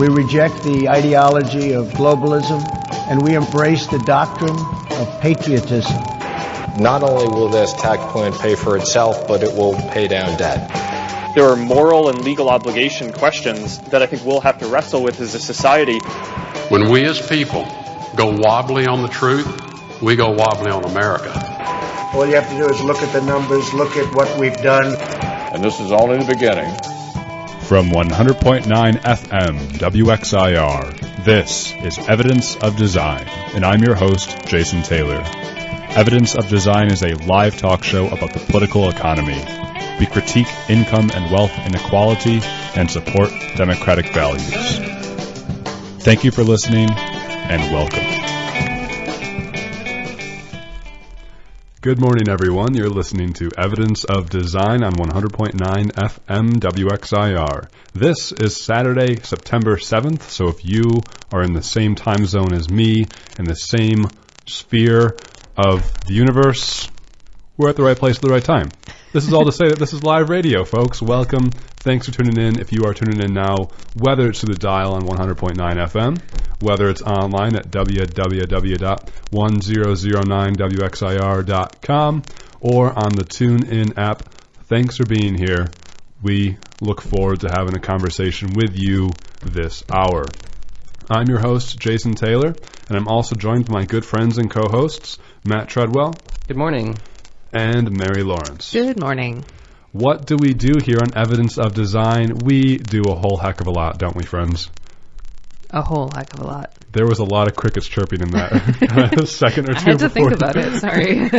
We reject the ideology of globalism, and we embrace the doctrine of patriotism. Not only will this tax plan pay for itself, but it will pay down debt. There are moral and legal obligation questions that I think we'll have to wrestle with as a society. When we as people go wobbly on the truth, we go wobbly on America. All you have to do is look at the numbers, look at what we've done. And this is only the beginning. From 100.9 FM WXIR, this is Evidence of Design, and I'm your host, Jason Taylor. Evidence of Design is a live talk show about the political economy. We critique income and wealth inequality and support democratic values. Thank you for listening, and welcome. Good morning, everyone. You're listening to Evidence of Design on 100.9 FM WXIR. This is Saturday, September 7th, so if you are in the same time zone as me, in the same sphere of the universe, we're at the right place at the right time. This is all to say that this is live radio, folks. Welcome. Thanks for tuning in. If you are tuning in now, whether it's through the dial on 100.9 FM, whether it's online at www.1009wxir.com, or on the TuneIn app, thanks for being here. We look forward to having a conversation with you this hour. I'm your host, Jason Taylor, and I'm also joined by my good friends and co-hosts, Matt Treadwell. Good morning. And Mary Lawrence. Good morning. What do we do here on Evidence of Design? We do a whole heck of a lot, don't we, friends? A whole heck of a lot. There was a lot of crickets chirping in that second or two. I had to think about it, sorry.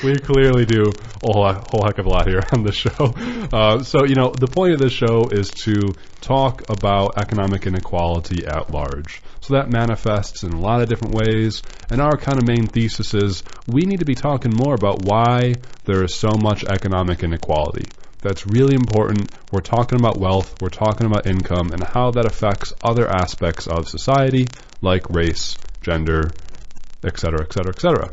We clearly do a whole heck of a lot here on the show. So, the point of this show is to talk about economic inequality at large. So that manifests in a lot of different ways. And our kind of main thesis is we need to be talking more about why there is so much economic inequality. That's really important. We're talking about wealth, we're talking about income, and how that affects other aspects of society, like race, gender, etc., etc., etc.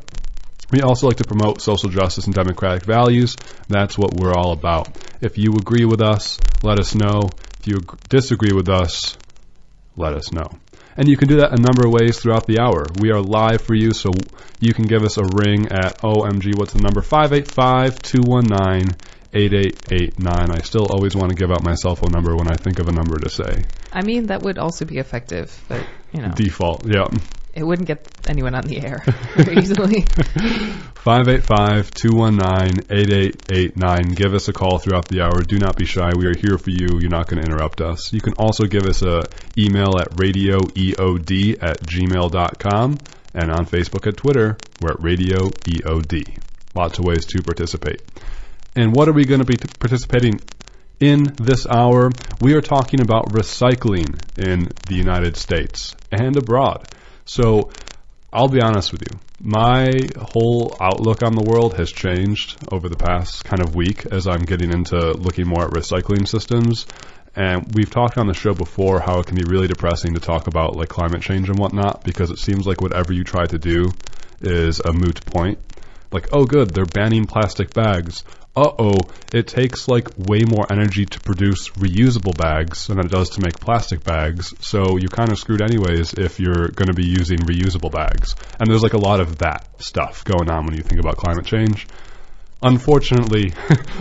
We also like to promote social justice and democratic values. That's what we're all about. If you agree with us, let us know. If you disagree with us, let us know. And you can do that a number of ways throughout the hour. We are live for you, so you can give us a ring at OMG, what's the number? 585-219-8889. I still always want to give out my cell phone number when I think of a number to say. I mean, that would also be effective, but, Default, yeah. It wouldn't get anyone on the air very easily. 585-219-8889. Give us a call throughout the hour. Do not be shy. We are here for you. You're not going to interrupt us. You can also give us an email at radioeod@gmail.com, and on Facebook and Twitter, we're at Radio EOD. Lots of ways to participate. And what are we going to be participating in this hour? We are talking about recycling in the United States and abroad. So I'll be honest with you. My whole outlook on the world has changed over the past kind of week as I'm getting into looking more at recycling systems. And we've talked on the show before how it can be really depressing to talk about like climate change and whatnot, because it seems like whatever you try to do is a moot point. Like, oh good, they're banning plastic bags. It takes like way more energy to produce reusable bags than it does to make plastic bags, so you're kind of screwed anyways if you're going to be using reusable bags. And there's like a lot of that stuff going on when you think about climate change. Unfortunately,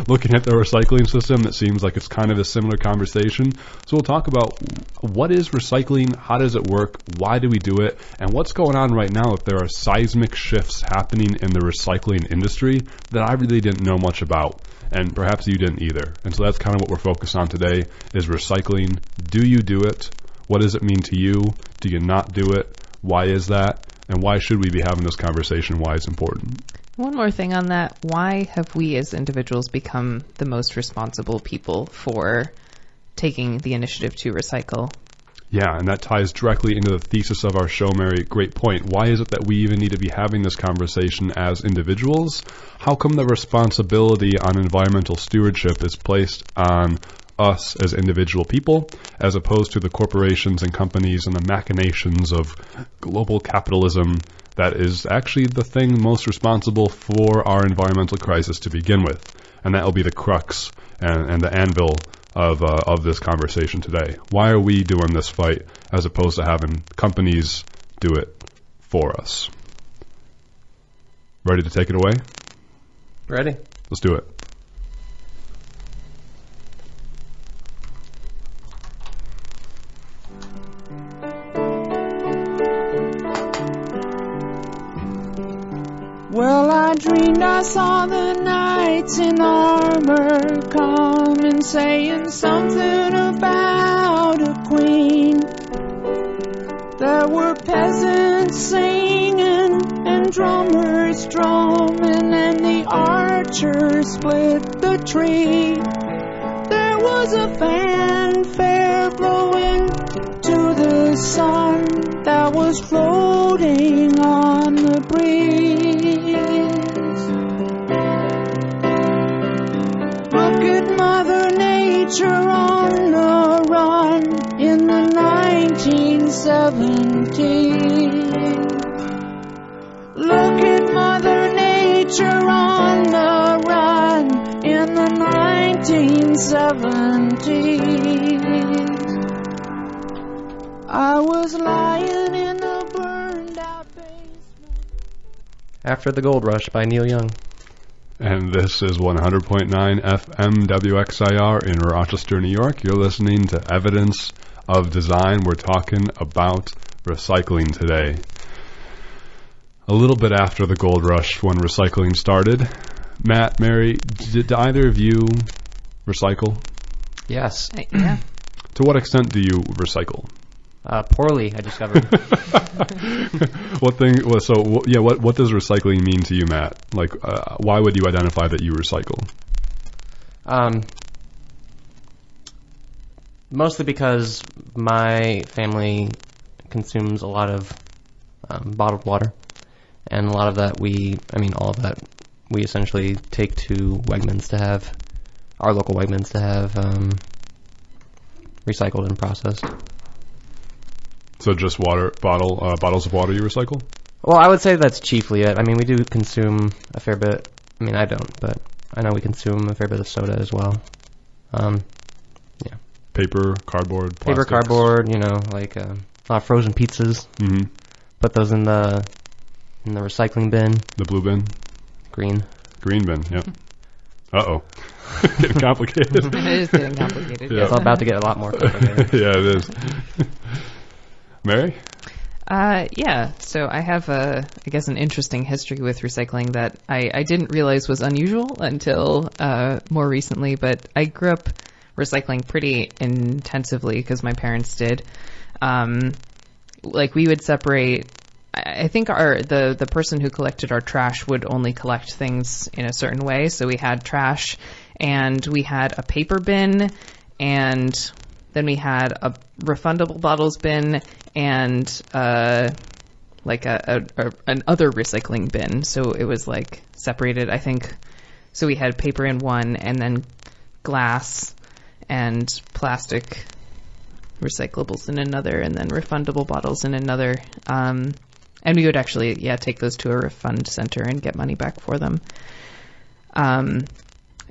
looking at the recycling system, it seems like it's kind of a similar conversation. So we'll talk about what is recycling, how does it work, why do we do it, and what's going on right now if there are seismic shifts happening in the recycling industry that I really didn't know much about, and perhaps you didn't either. And so that's kind of what we're focused on today, is recycling. Do you do it? What does it mean to you? Do you not do it? Why is that? And why should we be having this conversation? Why it's important? One more thing on that. Why have we as individuals become the most responsible people for taking the initiative to recycle? Yeah, and that ties directly into the thesis of our show, Mary. Great point. Why is it that we even need to be having this conversation as individuals? How come the responsibility on environmental stewardship is placed on us as individual people, as opposed to the corporations and companies and the machinations of global capitalism that is actually the thing most responsible for our environmental crisis to begin with? And that will be the crux and the anvil of this conversation today. Why are we doing this fight as opposed to having companies do it for us? Ready to take it away? Ready. Let's do it. Well, I dreamed I saw the knights in armor coming, saying something about a queen. There were peasants singing and drummers drumming, and the archers split the tree. There was a fanfare blowing to the sun that was floating on the breeze. Look at Mother Nature on the run in the 1970s. Look at Mother Nature on the run in the 1970s. I was lying in a burned out basement. After the Gold Rush by Neil Young. And this is 100.9 FM WXIR in Rochester, New York. You're listening to Evidence of Design. We're talking about recycling today. A little bit after the Gold Rush, when recycling started. Matt, Mary, did either of you recycle? Yes. Yeah. To what extent do you recycle? Poorly, I discovered. What does recycling mean to you, Matt? Like, why would you identify that you recycle? Mostly because my family consumes a lot of bottled water, and a lot of that all of that we essentially take to Wegmans to have, our local Wegmans to have recycled and processed. So just bottles of water you recycle? Well, I would say that's chiefly it. I mean, we do consume a fair bit. I mean, I don't, but I know we consume a fair bit of soda as well. Yeah. Paper, cardboard, plastics. Paper, cardboard, like a lot of frozen pizzas. Mm-hmm. Put those in the recycling bin. The blue bin? Green bin, yep. Uh-oh. Getting complicated. It is getting complicated. Yeah. It's about to get a lot more complicated. Yeah, it is. Mary? Yeah, so I have an interesting history with recycling that I didn't realize was unusual until more recently, but I grew up recycling pretty intensively because my parents did. We would separate, I think the person who collected our trash would only collect things in a certain way, so we had trash, and we had a paper bin, and then we had a refundable bottles bin, and an other recycling bin. So it was like separated, I think. So we had paper in one, and then glass and plastic recyclables in another, and then refundable bottles in another. And we would actually, take those to a refund center and get money back for them.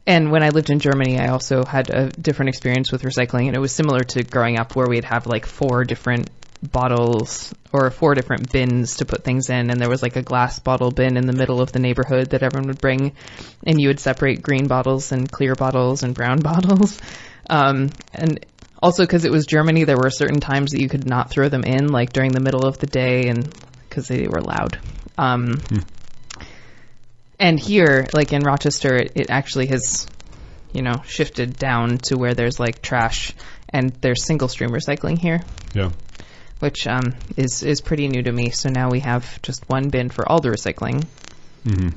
And when I lived in Germany, I also had a different experience with recycling, and it was similar to growing up where we'd have like 4 different bottles or 4 different bins to put things in, and there was like a glass bottle bin in the middle of the neighborhood that everyone would bring, and you would separate green bottles and clear bottles and brown bottles. And also because it was Germany, there were certain times that you could not throw them in, like during the middle of the day, and because they were loud. And here, like in Rochester, it actually has, shifted down to where there's like trash and there's single stream recycling here. Yeah. Which is pretty new to me. So now we have just one bin for all the recycling. Mm-hmm.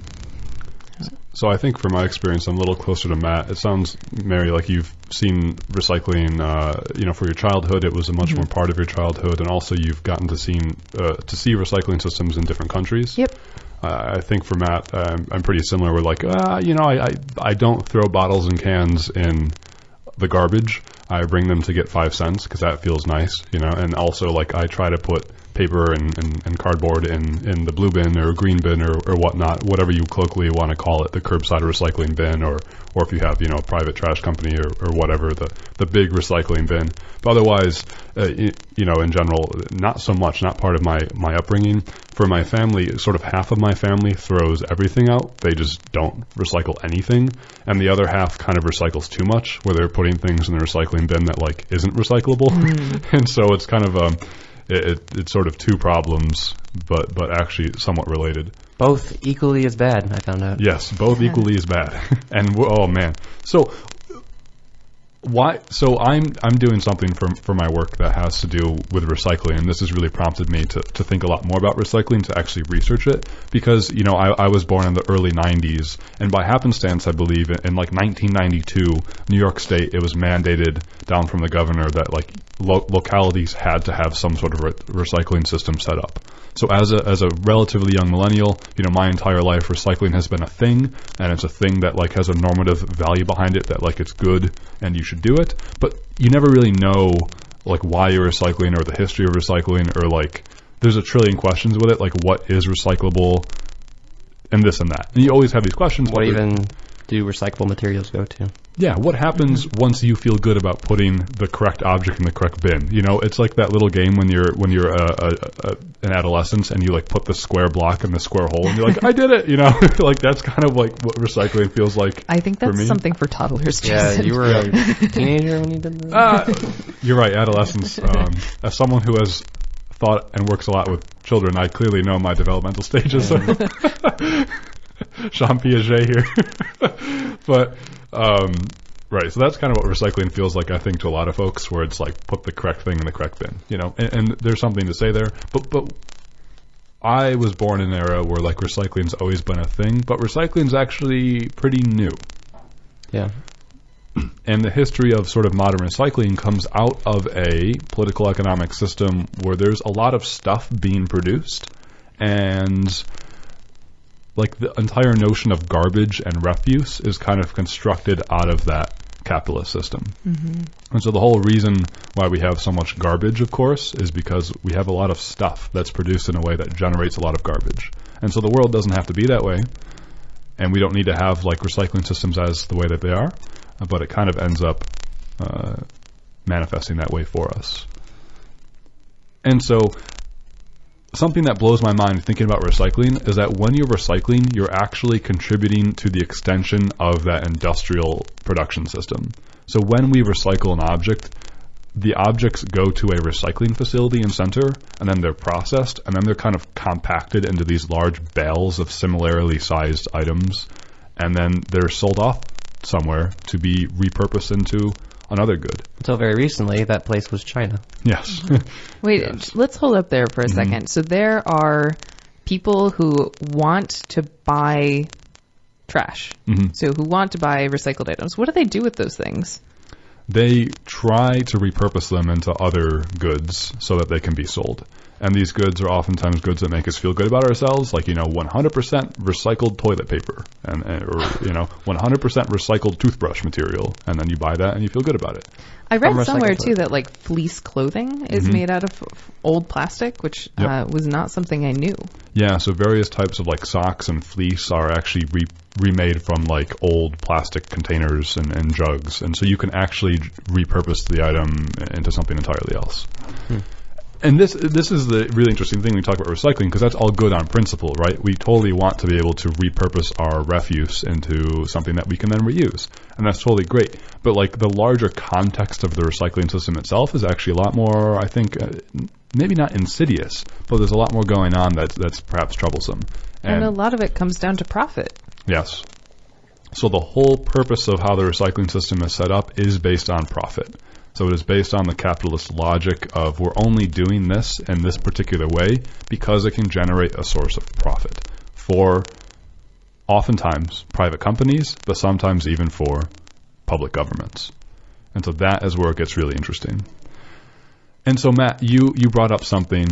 So I think from my experience, I'm a little closer to Matt. It sounds, Mary, like you've seen recycling, for your childhood. It was a much more part of your childhood, and also you've gotten to see recycling systems in different countries. Yep. I think for Matt, I'm pretty similar. We're like, I don't throw bottles and cans in the garbage. I bring them to get 5 cents because that feels nice, and also like I try to put paper and cardboard in the blue bin or green bin or whatnot, whatever you colloquially want to call it, the curbside recycling bin, or if you have, a private trash company or whatever, the big recycling bin. But otherwise, in general, not so much, not part of my upbringing. For my family, sort of half of my family throws everything out. They just don't recycle anything. And the other half kind of recycles too much, where they're putting things in the recycling bin that like isn't recyclable. And so it's kind of it's sort of two problems, but actually somewhat related. Both equally as bad, I found out. Yes, both equally as bad. And oh man, so I'm doing something for my work that has to do with recycling, and this has really prompted me to think a lot more about recycling, to actually research it, because I was born in the early 90s, and by happenstance I believe in like 1992 New York State, it was mandated down from the governor that like localities had to have some sort of recycling system set up. So as a relatively young millennial, my entire life recycling has been a thing, and it's a thing that like has a normative value behind it, that like it's good and you should do it. But you never really know like why you're recycling or the history of recycling, or like there's a trillion questions with it, like what is recyclable and this and that. And you always have these questions. What even do recyclable materials go to? Yeah, what happens once you feel good about putting the correct object in the correct bin? It's like that little game when you're an adolescent and you like put the square block in the square hole and you're like, I did it, like that's kind of like what recycling feels like. I think that's something for toddlers, Jason. Yeah, you were a teenager when you did that? You're right, adolescence. As someone who has thought and works a lot with children, I clearly know my developmental stages. Jean Piaget here. But right, so that's kind of what recycling feels like, I think, to a lot of folks, where it's like put the correct thing in the correct bin, and there's something to say there. But I was born in an era where like recycling's always been a thing, but recycling's actually pretty new. Yeah. And the history of sort of modern recycling comes out of a political economic system where there's a lot of stuff being produced, and like the entire notion of garbage and refuse is kind of constructed out of that capitalist system. Mm-hmm. And so the whole reason why we have so much garbage, of course, is because we have a lot of stuff that's produced in a way that generates a lot of garbage. And so the world doesn't have to be that way, and we don't need to have like recycling systems as the way that they are, but it kind of ends up manifesting that way for us. And so something that blows my mind thinking about recycling is that when you're recycling, you're actually contributing to the extension of that industrial production system. So when we recycle an object, the objects go to a recycling facility in center, and then they're processed, and then they're kind of compacted into these large bales of similarly sized items, and then they're sold off somewhere to be repurposed into another good. Until very recently, that place was China. Yes. Wait, yes. Let's hold up there for a second. So there are people who want to buy trash. So who want to buy recycled items. What do they do with those things? They try to repurpose them into other goods so that they can be sold. And these goods are oftentimes goods that make us feel good about ourselves, like, 100% recycled toilet paper or 100% recycled toothbrush material. And then you buy that and you feel good about it. I read somewhere, too, that like fleece clothing is made out of old plastic, which was not something I knew. Yeah, so various types of like socks and fleece are actually remade from like old plastic containers and jugs. And so you can actually repurpose the item into something entirely else. And this is the really interesting thing when we talk about recycling, because that's all good on principle, right? We totally want to be able to repurpose our refuse into something that we can then reuse. And that's totally great. But like the larger context of the recycling system itself is actually a lot more, I think, maybe not insidious, but there's a lot more going on that's perhaps troublesome. And a lot of it comes down to profit. Yes. So the whole purpose of how the recycling system is set up is based on profit. So it is based on the capitalist logic of we're only doing this in this particular way because it can generate a source of profit for oftentimes private companies, but sometimes even for public governments. And so that is where it gets really interesting. And so Matt, you brought up something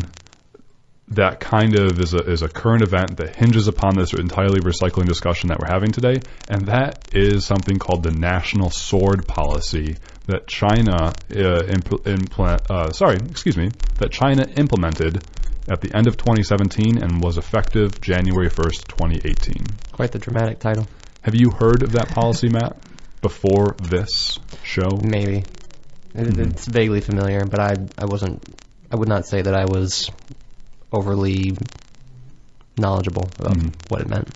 that kind of is a current event that hinges upon this entirely recycling discussion that we're having today, and that is something called the National Sword Policy that China implemented at the end of 2017 and was effective January 1st, 2018. Quite the dramatic title. Have you heard of that policy, Matt, before this show? Maybe. It's vaguely familiar, but I would not say that I was overly knowledgeable about what it meant.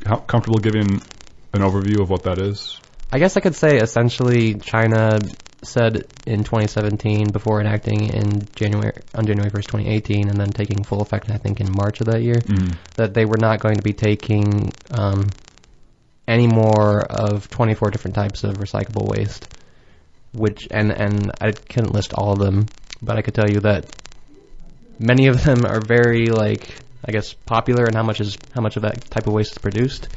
How comfortable giving an overview of what that is? I guess I could say essentially China said in 2017, before enacting on January 1st, 2018, and then taking full effect, I think, in March of that year, that they were not going to be taking any more of 24 different types of recyclable waste. Which and I couldn't list all of them, but I could tell you that many of them are very, like, I guess, popular in how much of that type of waste is produced.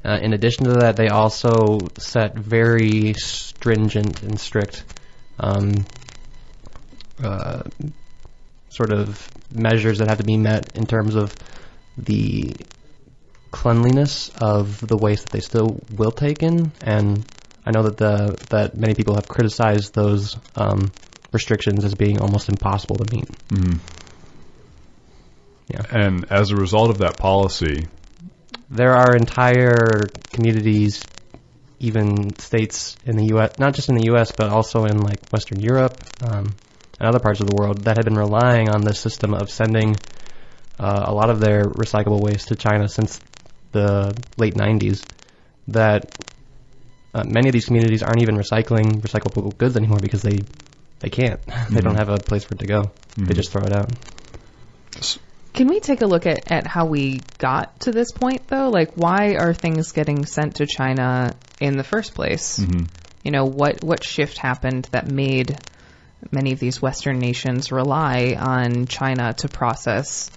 In addition to that, they also set very stringent and strict sort of measures that have to be met in terms of the cleanliness of the waste that they still will take in. And I know that many people have criticized those restrictions as being almost impossible to meet. Yeah. And as a result of that policy, there are entire communities, even states in the U.S., not just in the U.S., but also in like Western Europe and other parts of the world, that have been relying on this system of sending a lot of their recyclable waste to China since the late 90s, that many of these communities aren't even recycling recyclable goods anymore because they can't. They don't have a place for it to go. They just throw it out. Can we take a look at how we got to this point, though? Like, why are things getting sent to China in the first place? You know, what shift happened that made many of these Western nations rely on China to process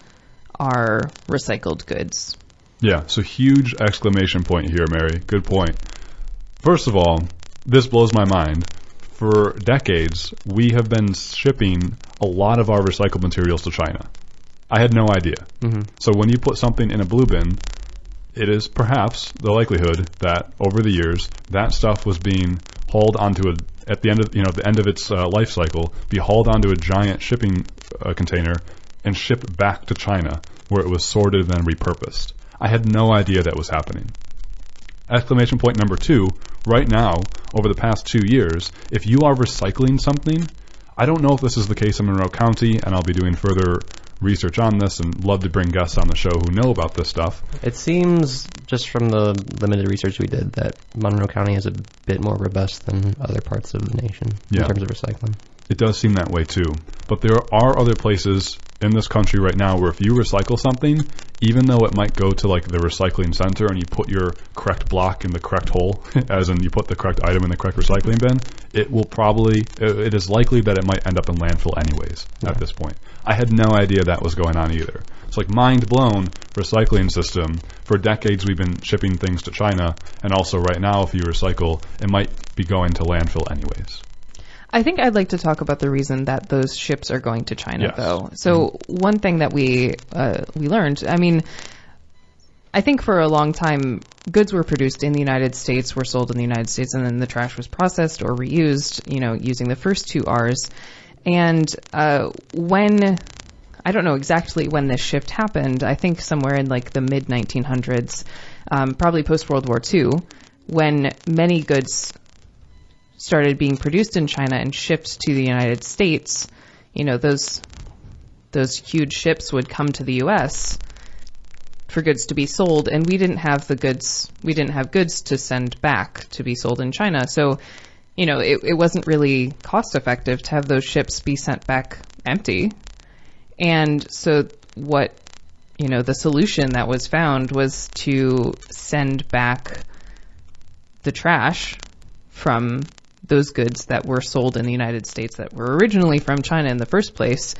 our recycled goods? Yeah, so huge exclamation point here, Mary. Good point. First of all, this blows my mind. For decades, we have been shipping a lot of our recycled materials to China. I had no idea. So when you put something in a blue bin, it is perhaps the likelihood that over the years, that stuff was being hauled onto at the end of its life cycle, be hauled onto a giant shipping container and shipped back to China, where it was sorted and then repurposed. I had no idea that was happening. Exclamation point number 2, right now, over the past 2 years, if you are recycling something, I don't know if this is the case in Monroe County, and I'll be doing further research on this and love to bring guests on the show who know about this stuff. It seems, just from the limited research we did, that Monroe County is a bit more robust than other parts of the nation in terms of recycling. It does seem that way too. But there are other places in this country right now where if you recycle something, even though it might go to like the recycling center and you put your correct block in the correct hole, as in you put the correct item in the correct recycling bin, it is likely that it might end up in landfill anyways at this point. I had no idea that was going on either. It's like mind blown recycling system. For decades we've been shipping things to China, and also right now if you recycle, it might be going to landfill anyways. I think I'd like to talk about the reason that those ships are going to China, though. So one thing that we learned, I mean, I think for a long time, goods were produced in the United States, were sold in the United States, and then the trash was processed or reused, using the first 2 R's. And when, I don't know exactly when this shift happened, I think somewhere in like the mid-1900s, probably post-World War II, when many goods started being produced in China and shipped to the United States, those huge ships would come to the U.S. for goods to be sold, and we didn't have goods to send back to be sold in China. So, it wasn't really cost effective to have those ships be sent back empty. And so what, the solution that was found was to send back the trash from those goods that were sold in the United States that were originally from China in the first place,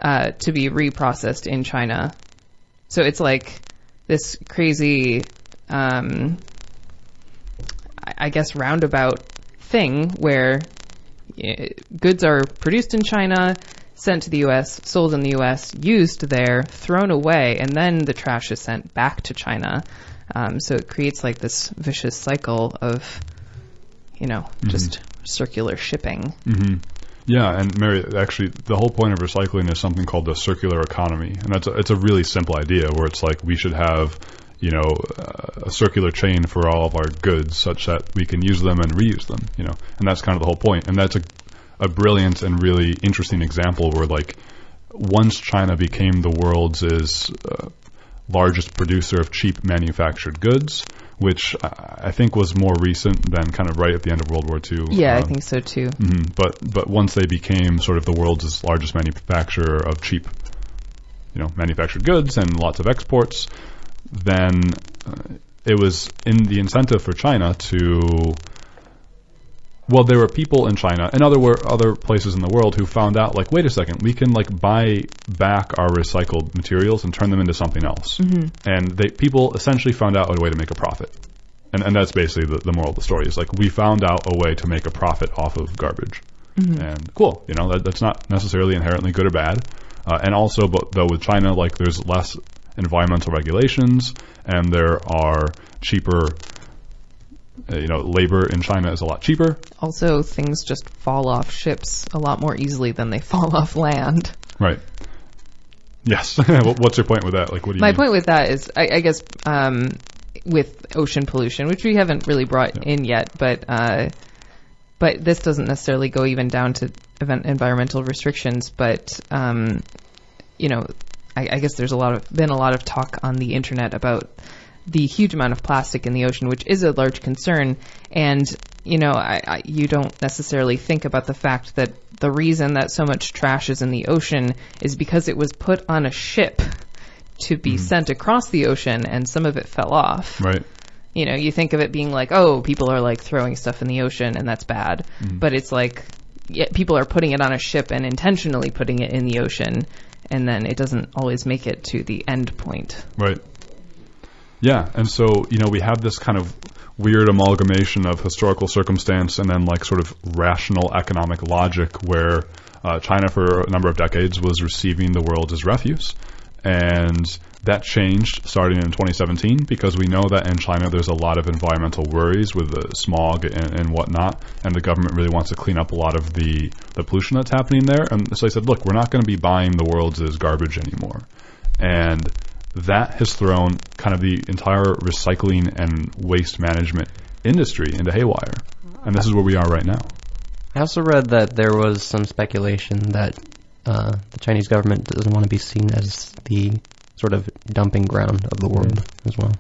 to be reprocessed in China. So it's like this crazy, I guess, roundabout thing where goods are produced in China, sent to the U.S., sold in the U.S., used there, thrown away, and then the trash is sent back to China. So it creates like this vicious cycle of, just circular shipping. Yeah, and Mary, actually, the whole point of recycling is something called the circular economy, and it's a really simple idea where it's like we should have, a circular chain for all of our goods, such that we can use them and reuse them, and that's kind of the whole point. And that's a brilliant and really interesting example where, like, once China became the world's largest producer of cheap manufactured goods, which I think was more recent than kind of right at the end of World War II. Yeah, I think so too. But once they became sort of the world's largest manufacturer of cheap, manufactured goods and lots of exports, then it was in the incentive for China to. Well, there were people in China and other places in the world who found out, like, wait a second, we can like buy back our recycled materials and turn them into something else. And people essentially found out a way to make a profit. And that's basically the moral of the story. Is like we found out a way to make a profit off of garbage. And cool, that's not necessarily inherently good or bad. And also, though with China, like there's less environmental regulations and there are cheaper. Labor in China is a lot cheaper. Also, things just fall off ships a lot more easily than they fall off land. Right. Yes. What's your point with that? Like, what do you mean? My point with that is, I guess, with ocean pollution, which we haven't really brought in yet, but this doesn't necessarily go even down to environmental restrictions. But I guess there's been a lot of talk on the internet about the huge amount of plastic in the ocean, which is a large concern. And, you don't necessarily think about the fact that the reason that so much trash is in the ocean is because it was put on a ship to be sent across the ocean and some of it fell off. Right. You think of it being like, oh, people are like throwing stuff in the ocean and that's bad. But it's like, people are putting it on a ship and intentionally putting it in the ocean, and then it doesn't always make it to the end point. Right. Yeah, and so, we have this kind of weird amalgamation of historical circumstance and then like sort of rational economic logic where China for a number of decades was receiving the world as refuse. And that changed starting in 2017 because we know that in China there's a lot of environmental worries with the smog and whatnot, and the government really wants to clean up a lot of the pollution that's happening there. And so they said, look, we're not going to be buying the world's as garbage anymore. And that has thrown kind of the entire recycling and waste management industry into haywire. And this is where we are right now. I also read that there was some speculation that the Chinese government doesn't want to be seen as the sort of dumping ground of the world as well.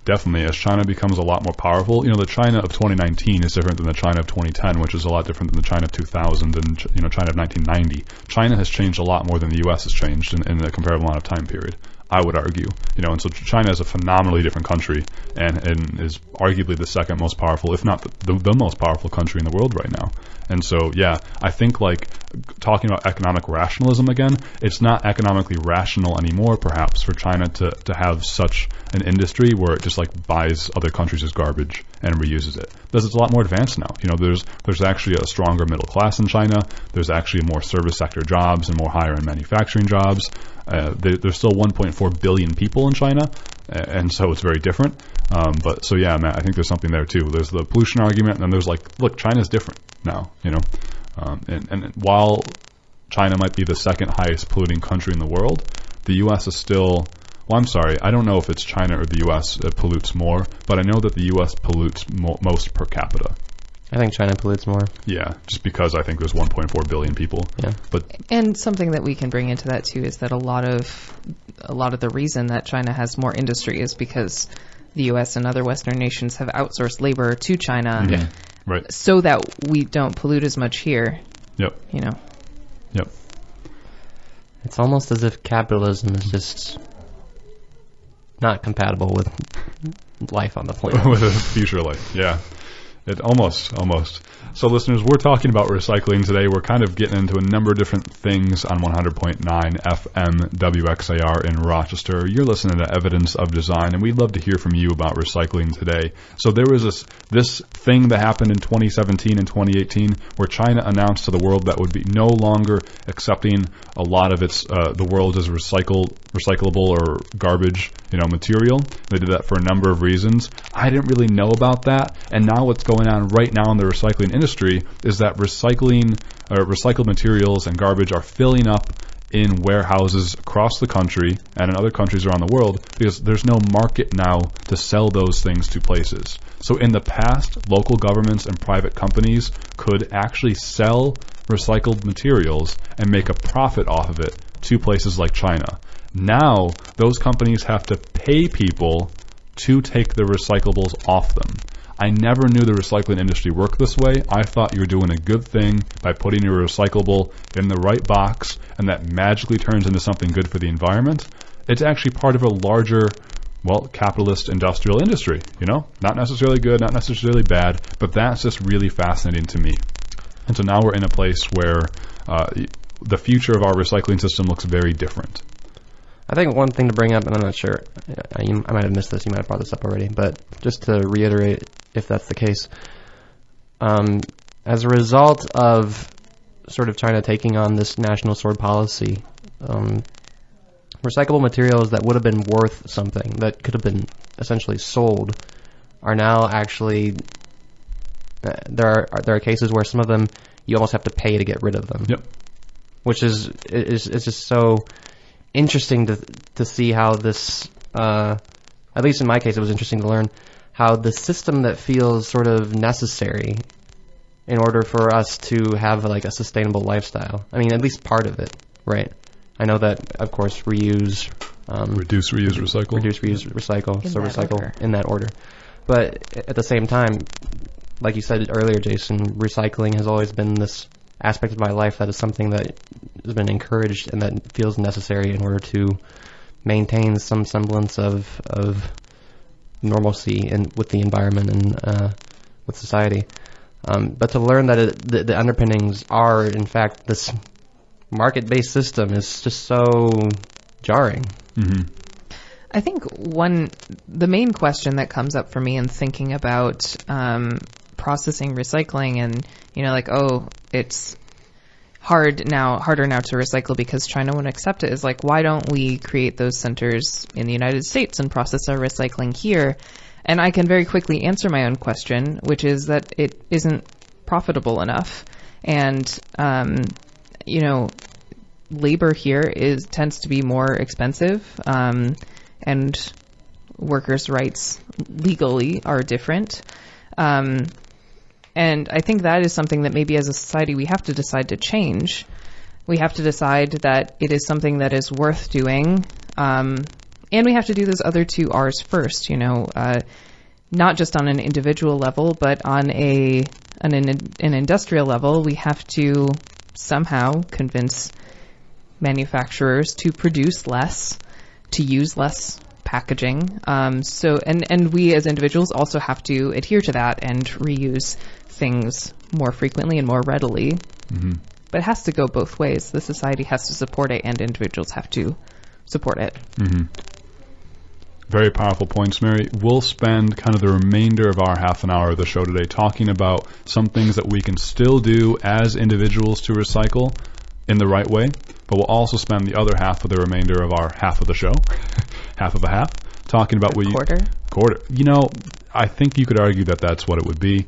Definitely. As China becomes a lot more powerful, the China of 2019 is different than the China of 2010, which is a lot different than the China of 2000 and, China of 1990. China has changed a lot more than the U.S. has changed in a comparable amount of time period, I would argue. And so China is a phenomenally different country and is arguably the second most powerful, if not the most powerful country in the world right now. And so, yeah, I think like talking about economic rationalism again, it's not economically rational anymore, perhaps, for China to have such an industry where it just like buys other countries as garbage and reuses it. Because it's a lot more advanced now. There's actually a stronger middle class in China. There's actually more service sector jobs and more higher end manufacturing jobs. There's still 1.4 billion people in China, and so it's very different. But so yeah, Matt, I think there's something there too. There's the pollution argument, and then there's like, look, China's different now, and while China might be the second highest polluting country in the world, the U.S. is still. Well, I'm sorry, I don't know if it's China or the U.S. that pollutes more, but I know that the U.S. pollutes most per capita. I think China pollutes more. Yeah, just because I think there's 1.4 billion people. Yeah. And something that we can bring into that too is that a lot of the reason that China has more industry is because the U.S. and other Western nations have outsourced labor to China, right, so that we don't pollute as much here. Yep. Yep. It's almost as if capitalism is just not compatible with life on the planet. With a future life, yeah. It almost. So listeners, we're talking about recycling today. We're kind of getting into a number of different things on 100.9 FM WXAR in Rochester. You're listening to Evidence of Design, and we'd love to hear from you about recycling today. So there was this thing that happened in 2017 and 2018 where China announced to the world that would be no longer accepting a lot of its the world as recycled recyclable or garbage, material. They did that for a number of reasons. I didn't really know about that, and now what's going on right now in the recycling industry is that recycled materials and garbage are filling up in warehouses across the country and in other countries around the world because there's no market now to sell those things to places. So in the past, local governments and private companies could actually sell recycled materials and make a profit off of it to places like China. Now, those companies have to pay people to take the recyclables off them. I never knew the recycling industry worked this way. I thought you were doing a good thing by putting your recyclable in the right box and that magically turns into something good for the environment. It's actually part of a larger, capitalist industrial industry, Not necessarily good, not necessarily bad, but that's just really fascinating to me. And so now we're in a place where the future of our recycling system looks very different. I think one thing to bring up, and I'm not sure, I might have missed this, you might have brought this up already, but just to reiterate, if that's the case, as a result of sort of China taking on this national sword policy, recyclable materials that would have been worth something, that could have been essentially sold, are now actually, there are cases where some of them you almost have to pay to get rid of them. Yep. Which is just so interesting to see how this, at least in my case, it was interesting to learn how the system that feels sort of necessary in order for us to have like a sustainable lifestyle. I mean, at least part of it, right? I know that, of course, reduce, recycle. Recycle in that order. But at the same time, like you said earlier, Jason, recycling has always been this aspect of my life that is something that has been encouraged and that feels necessary in order to maintain some semblance of normalcy with the environment and with society. But to learn that the underpinnings are, in fact, this market-based system is just so jarring. Mm-hmm. I think the main question that comes up for me in thinking about processing recycling and, it's harder now to recycle because China won't accept it is like, why don't we create those centers in the United States and process our recycling here? And I can very quickly answer my own question, which is that it isn't profitable enough. And, labor here tends to be more expensive, and workers' rights legally are different. And I think that is something that maybe as a society we have to decide to change. We have to decide that it is something that is worth doing, and we have to do those other two R's first, not just on an individual level, but on an industrial level. We have to somehow convince manufacturers to produce less, to use less packaging. And we as individuals also have to adhere to that and reuse things more frequently and more readily. Mm-hmm. But it has to go both ways. The society has to support it and individuals have to support it. Mm-hmm. Very powerful points, Mary. We'll spend kind of the remainder of our half an hour of the show today talking about some things that we can still do as individuals to recycle in the right way, but we'll also spend the other half of the remainder of our half of the show, half of a half, talking about Quarter. I think you could argue that that's what it would be.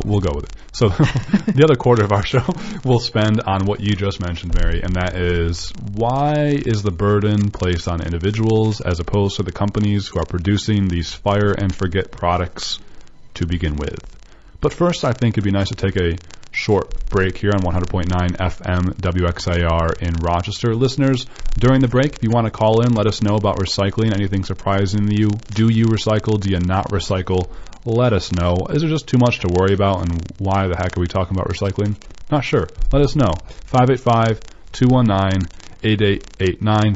We'll go with it. So the other quarter of our show we'll spend on what you just mentioned, Mary, and that is, why is the burden placed on individuals as opposed to the companies who are producing these fire and forget products to begin with? But first, I think it'd be nice to take a short break here on 100.9 FM WXIR in Rochester. Listeners, during the break, if you want to call in, let us know about recycling, anything surprising you. Do you recycle? Do you not recycle? Let us know. Is there just too much to worry about, and why the heck are we talking about recycling? Not sure. Let us know. 585-219-8889,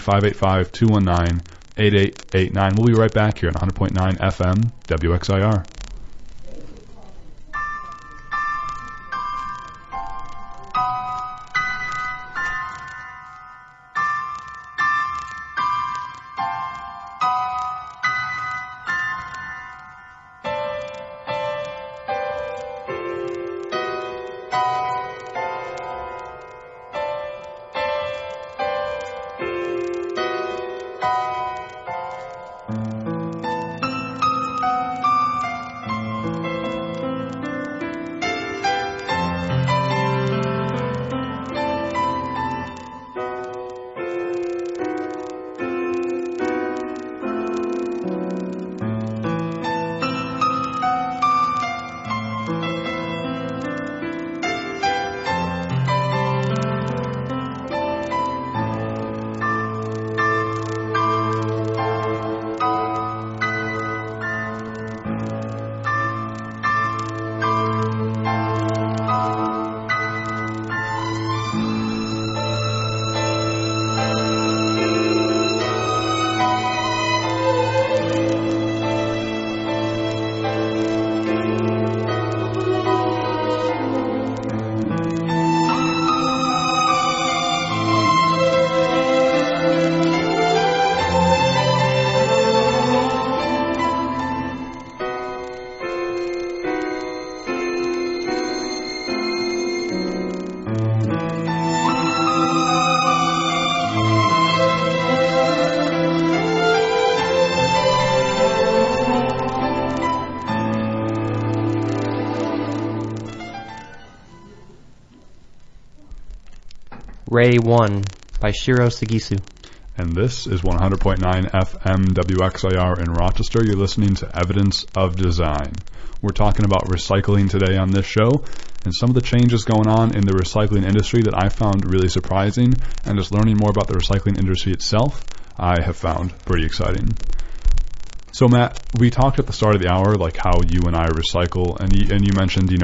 585-219-8889. We'll be right back here on 100.9 FM WXIR. Ray 1 by Shiro Sugisu. And this is 100.9 FM WXIR in Rochester. You're listening to Evidence of Design. We're talking about recycling today on this show, and some of the changes going on in the recycling industry that I found really surprising, and just learning more about the recycling industry itself, I have found pretty exciting. So Matt, we talked at the start of the hour like how you and I recycle, and you mentioned, you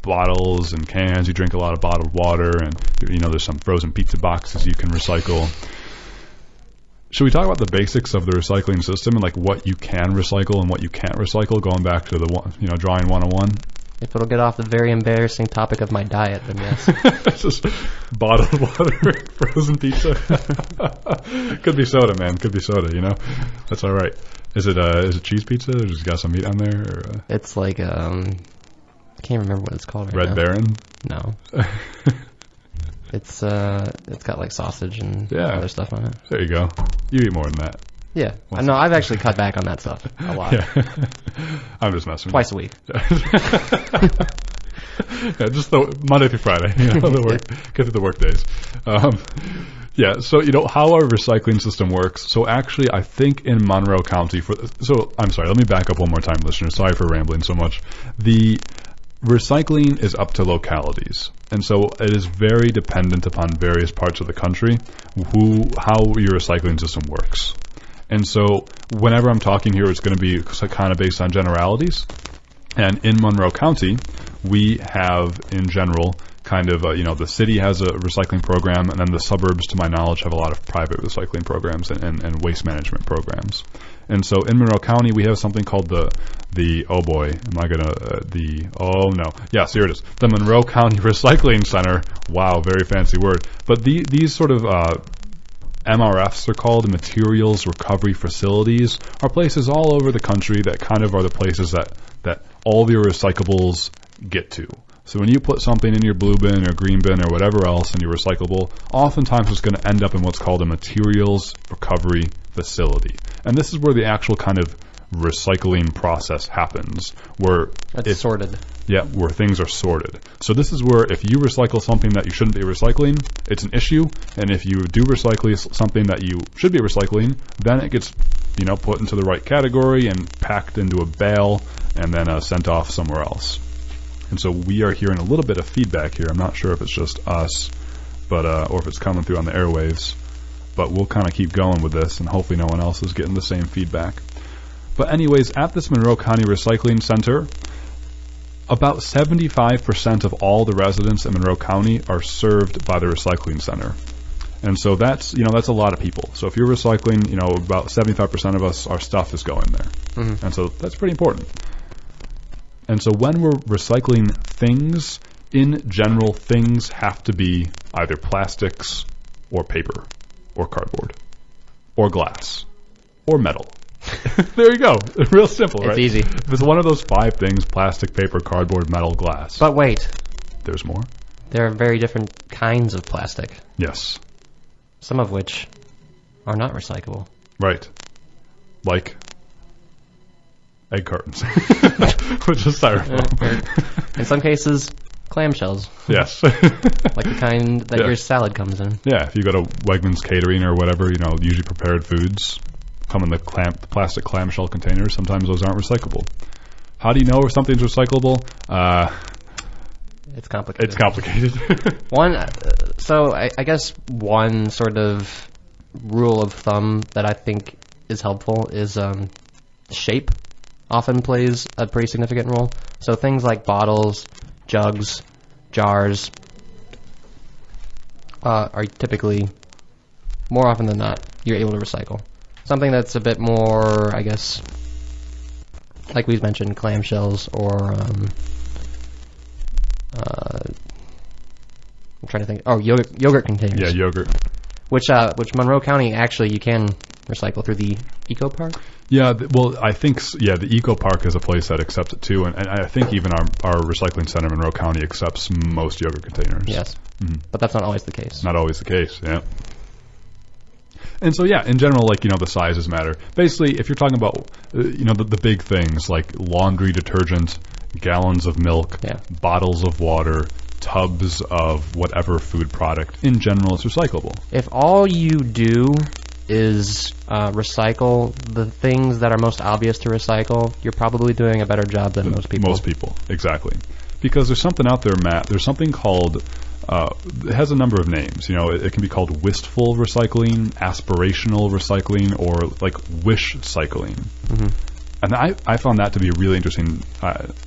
bottles and cans, you drink a lot of bottled water, and there's some frozen pizza boxes you can recycle. Should we talk about the basics of the recycling system and like what you can recycle and what you can't recycle, going back to the drawing 101? If it'll get off the very embarrassing topic of my diet, then yes. It's just bottled water, frozen pizza. Could be soda, man. Could be soda. That's all right. Is it cheese pizza? Or just got some meat on there? Or, It's like I can't remember what it's called right Red now. Baron? No. It's got like sausage and other stuff on it. There you go. You eat more than that. Yeah. No, I've actually cut back on that stuff a lot. Yeah. I'm just messing Twice a week. Yeah, just Monday through Friday. Get through the work days. So how our recycling system works. So actually, I think in Monroe County, I'm sorry, let me back up one more time, listeners. Sorry for rambling so much. The recycling is up to localities, and so it is very dependent upon various parts of the country how your recycling system works. And so whenever I'm talking here, it's going to be kind of based on generalities. And in Monroe County, we have, in general, kind of, the city has a recycling program, and then the suburbs, to my knowledge, have a lot of private recycling programs and waste management programs. And so in Monroe County, we have something called the here it is. The Monroe County Recycling Center. Wow, very fancy word. But these sort of MRFs, they're called, materials recovery facilities, are places all over the country that kind of are the places that all of your recyclables get to. So when you put something in your blue bin or green bin or whatever else in your recyclable, oftentimes it's going to end up in what's called a materials recovery facility. And this is where the actual kind of recycling process happens, where it's sorted. Yeah, where things are sorted. So this is where if you recycle something that you shouldn't be recycling, it's an issue. And if you do recycle something that you should be recycling, then it gets put into the right category and packed into a bale and then sent off somewhere else. And so we are hearing a little bit of feedback here. I'm not sure if it's just us, but or if it's coming through on the airwaves. But we'll kind of keep going with this, and hopefully no one else is getting the same feedback. But anyways, at this Monroe County Recycling Center, about 75% of all the residents in Monroe County are served by the recycling center. And so that's a lot of people. So if you're recycling, about 75% of our stuff is going there. Mm-hmm. And so that's pretty important. And so when we're recycling things, in general, things have to be either plastics or paper or cardboard or glass or metal. There you go. Real simple, right? It's easy. If it's one of those 5 things, plastic, paper, cardboard, metal, glass. But wait. There's more? There are very different kinds of plastic. Yes. Some of which are not recyclable. Right. Like egg cartons. Which is styrofoam. In some cases, clamshells. Yes. Like the kind that your salad comes in. Yeah, if you go to Wegmans Catering or whatever, usually prepared foods come in the plastic clamshell containers. Sometimes those aren't recyclable. How do you know if something's recyclable? It's complicated. It's complicated. I guess one sort of rule of thumb that I think is helpful is shape often plays a pretty significant role. So things like bottles, jugs, jars are typically, more often than not, you're able to recycle. Something that's a bit more, I guess, like we've mentioned, clamshells or I'm trying to think. Oh, yogurt containers. Yeah, yogurt. Which Monroe County actually you can recycle through the Eco Park. Yeah, I think the Eco Park is a place that accepts it too, and I think even our recycling center in Monroe County accepts most yogurt containers. Yes, but that's not always the case. Not always the case. Yeah. And so, in general, the sizes matter. Basically, if you're talking about, the big things like laundry detergent, gallons of milk, bottles of water, tubs of whatever food product in general is recyclable. If all you do is recycle the things that are most obvious to recycle, you're probably doing a better job than most people. Most people, exactly. Because there's something out there, Matt. There's something called, it has a number of names. You know, it can be called wistful recycling, aspirational recycling, or like wish cycling. Mm-hmm. And I found that to be a really interesting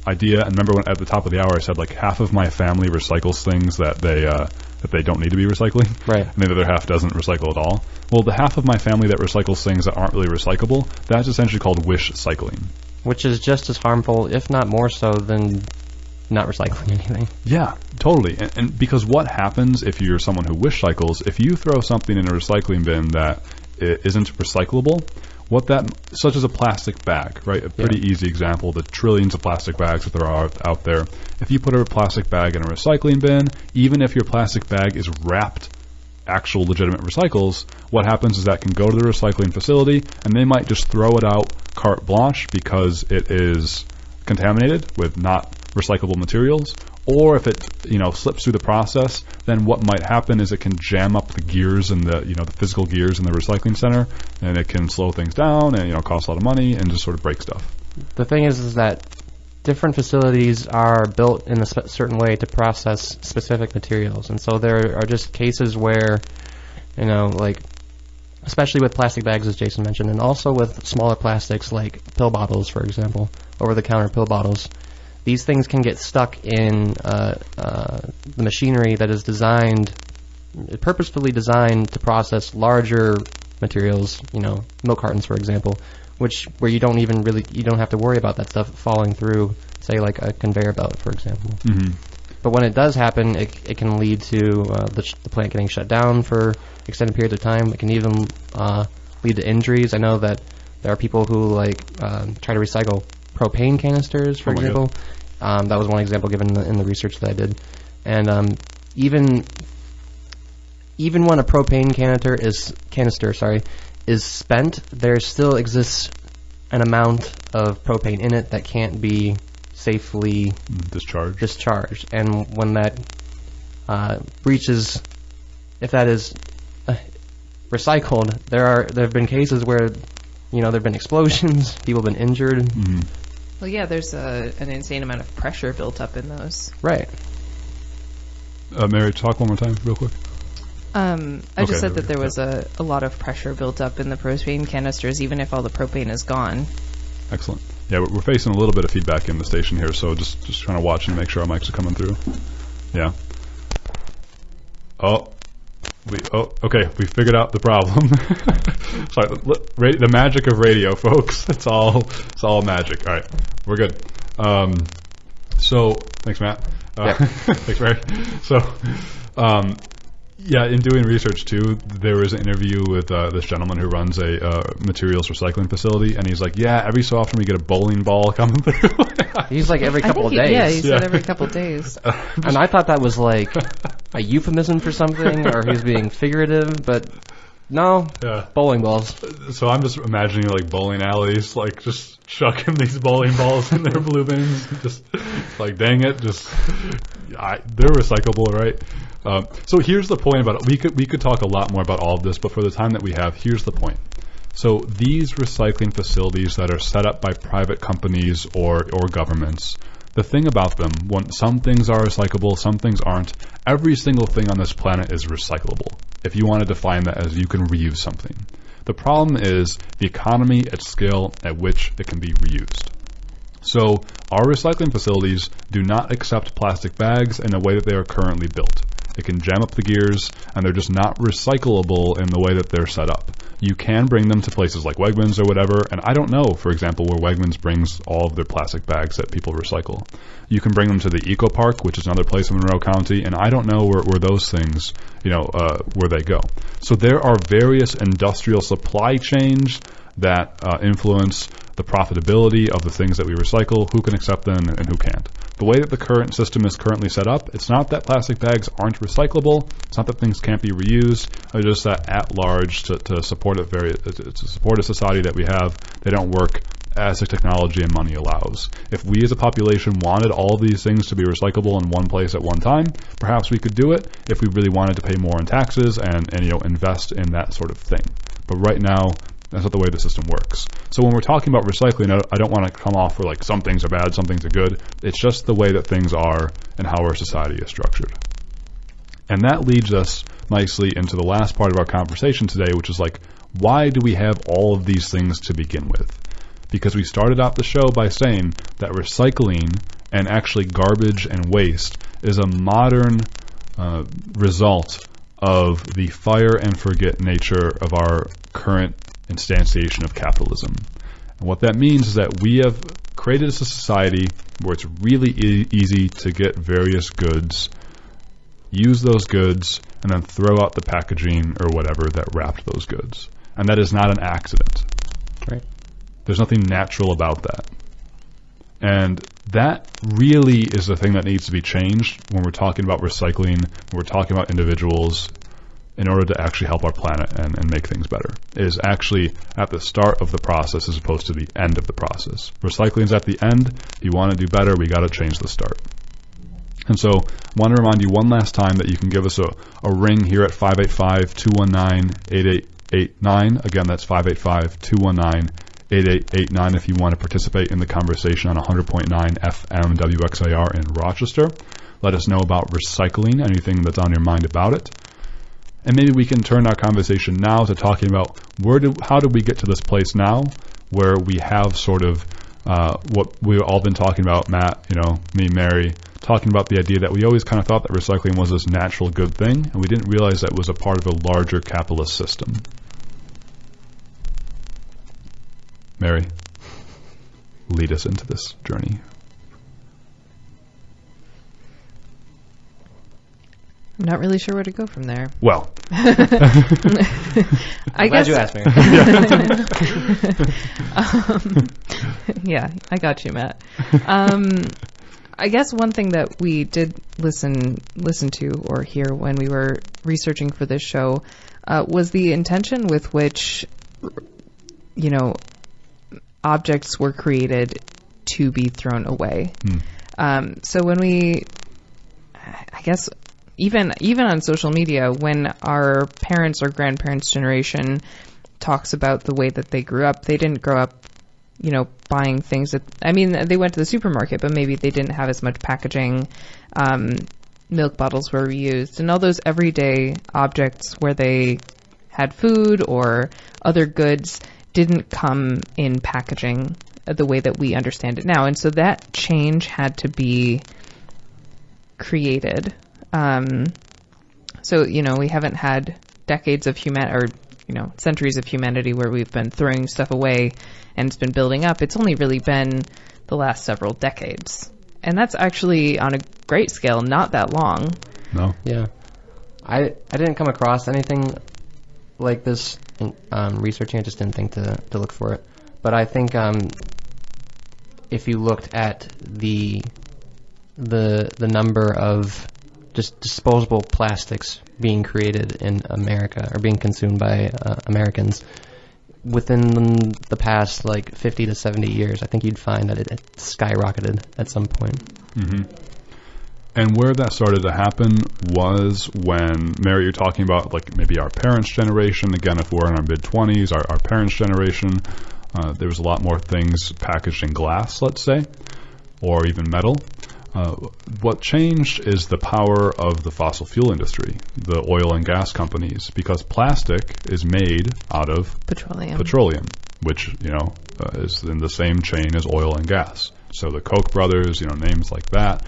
idea. And remember when at the top of the hour I said like half of my family recycles things that they don't need to be recycling. Right. And the other half doesn't recycle at all. Well, the half of my family that recycles things that aren't really recyclable, that's essentially called wish cycling. Which is just as harmful, if not more so, than not recycling anything. Yeah, totally. And because what happens if you're someone who wish cycles, if you throw something in a recycling bin that isn't recyclable, such as a plastic bag, right? A pretty easy example, the trillions of plastic bags that there are out there. If you put a plastic bag in a recycling bin, even if your plastic bag is wrapped actual legitimate recycles, what happens is that can go to the recycling facility and they might just throw it out carte blanche because it is contaminated with not recyclable materials. Or if it, slips through the process, then what might happen is it can jam up the gears and the physical gears in the recycling center, and it can slow things down and, cost a lot of money and just sort of break stuff. The thing is that different facilities are built in a certain way to process specific materials. And so there are just cases where, especially with plastic bags, as Jason mentioned, and also with smaller plastics like pill bottles, for example, over-the-counter pill bottles. These things can get stuck in the machinery that is purposefully designed to process larger materials, milk cartons, for example, where you don't have to worry about that stuff falling through, say, like a conveyor belt, for example. Mm-hmm. But when it does happen, it can lead to the plant getting shut down for extended periods of time. It can even lead to injuries. I know that there are people who try to recycle propane canisters, for example. That was one example given in the research that I did. And even when a propane canister is spent, there still exists an amount of propane in it that can't be safely discharged. And when that breaches, if that is recycled, there have been cases where there have been explosions, people have been injured. Mm-hmm. Well, yeah, there's an insane amount of pressure built up in those. Right. Mary, talk one more time real quick. I just said that there was a lot of pressure built up in the propane canisters, even if all the propane is gone. Excellent. Yeah, we're facing a little bit of feedback in the station here, so just trying to watch and make sure our mics are coming through. Yeah. Okay, we figured out the problem. Sorry, the magic of radio, folks. It's all magic. All right, we're good. So, thanks, Matt. Thanks, Mary. So, in doing research, too, there was an interview with this gentleman who runs a materials recycling facility, and he's like, every so often we get a bowling ball coming through. He's like every couple of days. Yeah, he said every couple of days. And I thought that was like a euphemism for something, or he was being figurative, but no, bowling balls. So I'm just imagining like bowling alleys, like just chucking these bowling balls in their blue bins, just like dang it, they're recyclable, right? So here's the point about it. We could talk a lot more about all of this, but for the time that we have, here's the point. So these recycling facilities that are set up by private companies or governments, the thing about them, some things are recyclable, some things aren't. Every single thing on this planet is recyclable, if you want to define that as you can reuse something. The problem is the economy at scale at which it can be reused. So our recycling facilities do not accept plastic bags in the way that they are currently built. It can jam up the gears, and they're just not recyclable in the way that they're set up. You can bring them to places like Wegmans or whatever, and I don't know, for example, where Wegmans brings all of their plastic bags that people recycle. You can bring them to the Eco Park, which is another place in Monroe County, and I don't know where those things, where they go. So there are various industrial supply chains that influence the profitability of the things that we recycle, who can accept them and who can't. The way that the current system is currently set up, it's not that plastic bags aren't recyclable, it's not that things can't be reused, it's just that at large to support a society that we have, they don't work as the technology and money allows. If we as a population wanted all of these things to be recyclable in one place at one time, perhaps we could do it if we really wanted to pay more in taxes and invest in that sort of thing. But right now, that's not the way the system works. So when we're talking about recycling, I don't want to come off for like some things are bad, some things are good. It's just the way that things are and how our society is structured. And that leads us nicely into the last part of our conversation today, which is like, why do we have all of these things to begin with? Because we started out the show by saying that recycling and actually garbage and waste is a modern result of the fire and forget nature of our current instantiation of capitalism. And what that means is that we have created a society where it's really easy to get various goods, use those goods, and then throw out the packaging or whatever that wrapped those goods. And that is not an accident. Right. There's nothing natural about that. And that really is the thing that needs to be changed when we're talking about recycling, when we're talking about individuals, in order to actually help our planet and make things better, is actually at the start of the process as opposed to the end of the process. Recycling's at the end. If you want to do better, we got to change the start. And so I want to remind you one last time that you can give us a ring here at 585-219-8889. Again, that's 585-219-8889 if you want to participate in the conversation on 100.9 FM WXIR in Rochester. Let us know about recycling, anything that's on your mind about it. And maybe we can turn our conversation now to talking about how did we get to this place now where we have sort of what we've all been talking about, Matt, me, Mary, talking about the idea that we always kind of thought that recycling was this natural good thing, and we didn't realize that it was a part of a larger capitalist system. Mary, lead us into this journey. I'm not really sure where to go from there. Well, I'm glad you asked me. Yeah, I got you, Matt. I guess one thing that we did listen to or hear when we were researching for this show was the intention with which, objects were created to be thrown away. So when we, I guess, even on social media, when our parents or grandparents' generation talks about the way that they grew up, they didn't grow up, buying things that, they went to the supermarket, but maybe they didn't have as much packaging. Milk bottles were reused, and all those everyday objects where they had food or other goods didn't come in packaging the way that we understand it now. And so that change had to be created. So, we haven't had decades of centuries of humanity where we've been throwing stuff away and it's been building up. It's only really been the last several decades. And that's actually on a great scale, not that long. No. Yeah. I didn't come across anything like this in researching. I just didn't think to look for it. But I think if you looked at the number of just disposable plastics being created in America or being consumed by Americans within the past 50 to 70 years, I think you'd find that it skyrocketed at some point. Mm-hmm. And where that started to happen was when, Mary, you're talking about maybe our parents' generation. Again, if we're in our mid-20s, our parents' generation, there was a lot more things packaged in glass, let's say, or even metal. What changed is the power of the fossil fuel industry, the oil and gas companies, because plastic is made out of petroleum, which, is in the same chain as oil and gas. So the Koch brothers, names like that,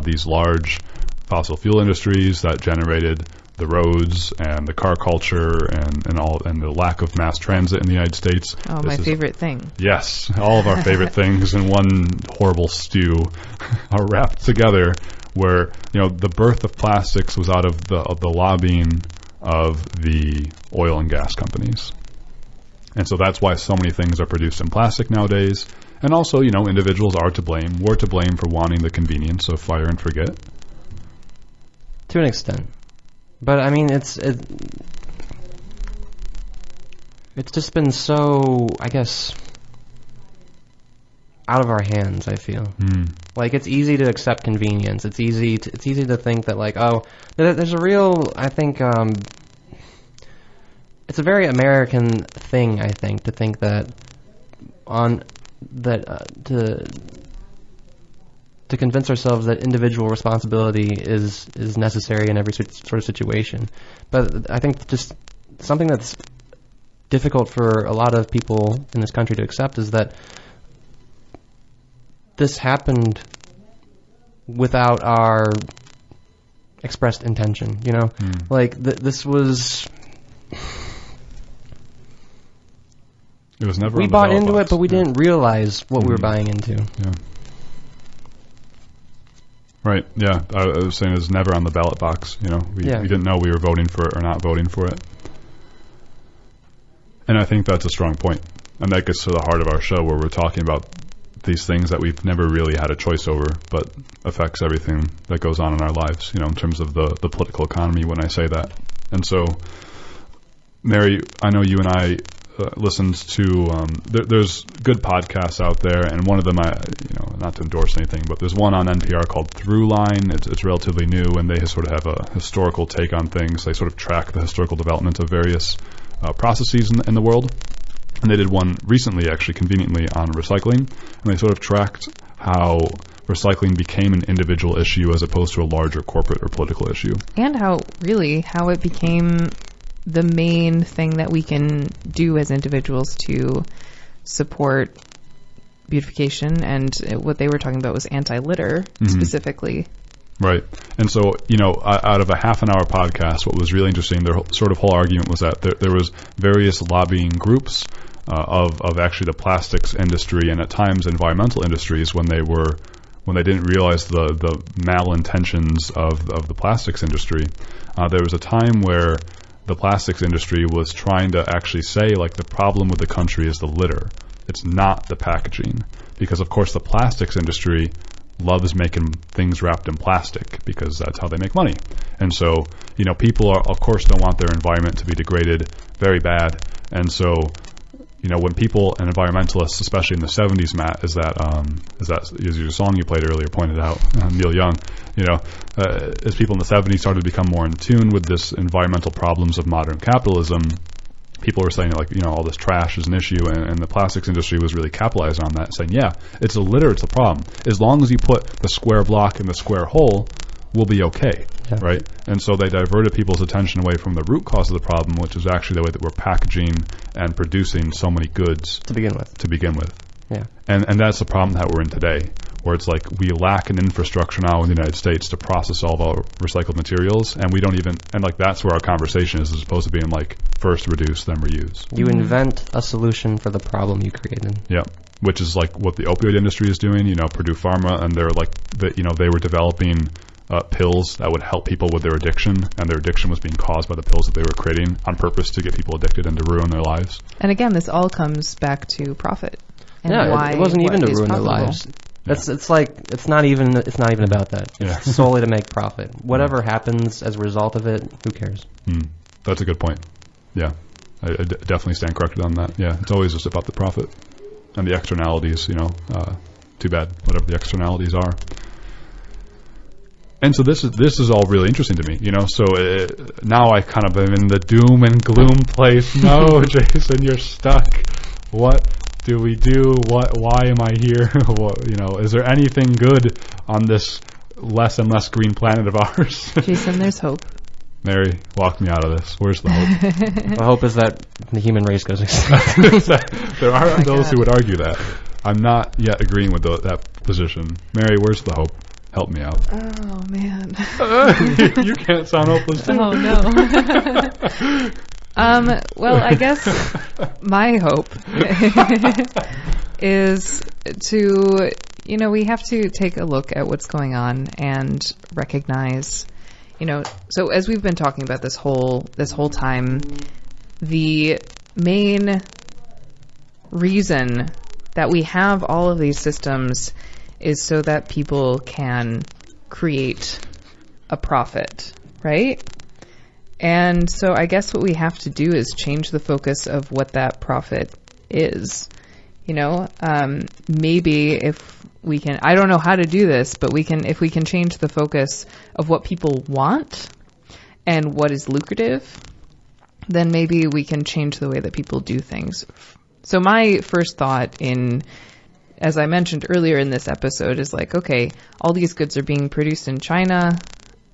these large fossil fuel industries that generated the roads and the car culture and the lack of mass transit in the United States. Oh, my favorite thing. Yes, all of our favorite things in one horrible stew are wrapped together, where the birth of plastics was out of the lobbying of the oil and gas companies. And so that's why so many things are produced in plastic nowadays. And also, individuals are to blame. We're to blame for wanting the convenience of fire and forget. To an extent. But it's just been so, I guess, out of our hands, I feel. Like, it's easy to accept convenience. It's easy to think that, like, oh, there's a real, I think, it's a very American thing, I think, to think that to convince ourselves that individual responsibility is necessary in every sort of situation. But I think just something that's difficult for a lot of people in this country to accept is that this happened without our expressed intention, you know? Like, this was... It was never. We on the bought ballot into box. it, but we didn't realize what we were buying into. Yeah. Right. Yeah. I was saying it was never on the ballot box. You know, we didn't know we were voting for it or not voting for it. And I think that's a strong point, and that gets to the heart of our show, where we're talking about these things that we've never really had a choice over, but affects everything that goes on in our lives. You know, in terms of the political economy. When I say that, and so, Mary, I know you and I. Listens to there's good podcasts out there, and one of them, not to endorse anything, but there's one on NPR called Throughline. It's relatively new, and they sort of have a historical take on things. They sort of track the historical development of various processes in the world, and they did one recently, actually conveniently, on recycling, and they sort of tracked how recycling became an individual issue as opposed to a larger corporate or political issue, and how it became the main thing that we can do as individuals to support beautification, and what they were talking about was anti-litter specifically. Right. And so, out of a half an hour podcast, what was really interesting, their sort of whole argument was that there was various lobbying groups of actually the plastics industry, and at times environmental industries, when they didn't realize the malintentions of the plastics industry. There was a time where the plastics industry was trying to actually say, like, the problem with the country is the litter. It's not the packaging. Because, of course, the plastics industry loves making things wrapped in plastic because that's how they make money. And so, people of course, don't want their environment to be degraded very bad. And so, when people and environmentalists, especially in the 70s, Matt, is your song you played earlier pointed out, Neil Young, as people in the 70s started to become more in tune with this environmental problems of modern capitalism, people were saying, like, all this trash is an issue, and the plastics industry was really capitalizing on that, saying, yeah, it's a litter, it's a problem. As long as you put the square block in the square hole, we'll be okay, right? And so they diverted people's attention away from the root cause of the problem, which is actually the way that we're packaging and producing so many goods to begin with. Yeah. And that's the problem that we're in today, where it's like we lack an infrastructure now in the United States to process all of our recycled materials, and we don't even, and like that's where our conversation is, as opposed to being like first reduce, then reuse. You invent a solution for the problem you created. Yeah. Which is like what the opioid industry is doing, Purdue Pharma, and they're like, they were developing pills that would help people with their addiction, and their addiction was being caused by the pills that they were creating on purpose to get people addicted and to ruin their lives. And again, this all comes back to profit. And it wasn't even to ruin their lives. It's not even about that. It's solely to make profit. Whatever happens as a result of it, who cares? That's a good point. Yeah, I definitely stand corrected on that. Yeah, it's always just about the profit and the externalities. Too bad, whatever the externalities are. And so this is all really interesting to me, So now I kind of am in the doom and gloom place. No, Jason, you're stuck. What do we do? Why am I here? Is there anything good on this less and less green planet of ours? Jason, there's hope. Mary, walk me out of this. Where's the hope? The hope is that the human race goes extinct. There are those who would argue that. I'm not yet agreeing with that position. Mary, where's the hope? Help me out. Oh, man. You can't sound hopeless, too. Oh, no. Well, I guess my hope is to, we have to take a look at what's going on and recognize, so as we've been talking about this whole time, the main reason that we have all of these systems is so that people can create a profit, right? And so I guess what we have to do is change the focus of what that profit is. Maybe if we can, I don't know how to do this, but if we can change the focus of what people want and what is lucrative, then maybe we can change the way that people do things. So my first thought as I mentioned earlier in this episode, is like, okay, all these goods are being produced in China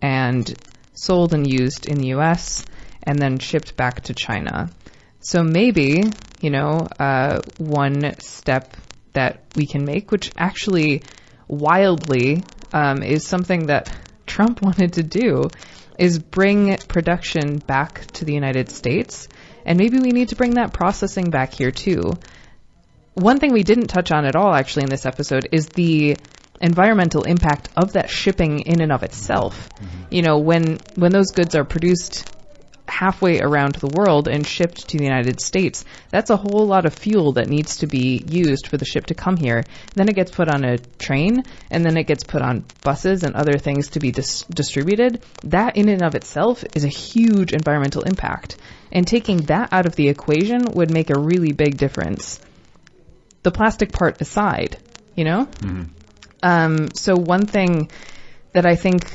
and sold and used in the US and then shipped back to China. So maybe, one step that we can make, which actually wildly is something that Trump wanted to do, is bring production back to the United States. And maybe we need to bring that processing back here too. One thing we didn't touch on at all actually in this episode is the environmental impact of that shipping in and of itself. When those goods are produced halfway around the world and shipped to the United States, that's a whole lot of fuel that needs to be used for the ship to come here. Then it gets put on a train, and then it gets put on buses and other things to be distributed. That in and of itself is a huge environmental impact. And taking that out of the equation would make a really big difference. The plastic part aside, So one thing that I think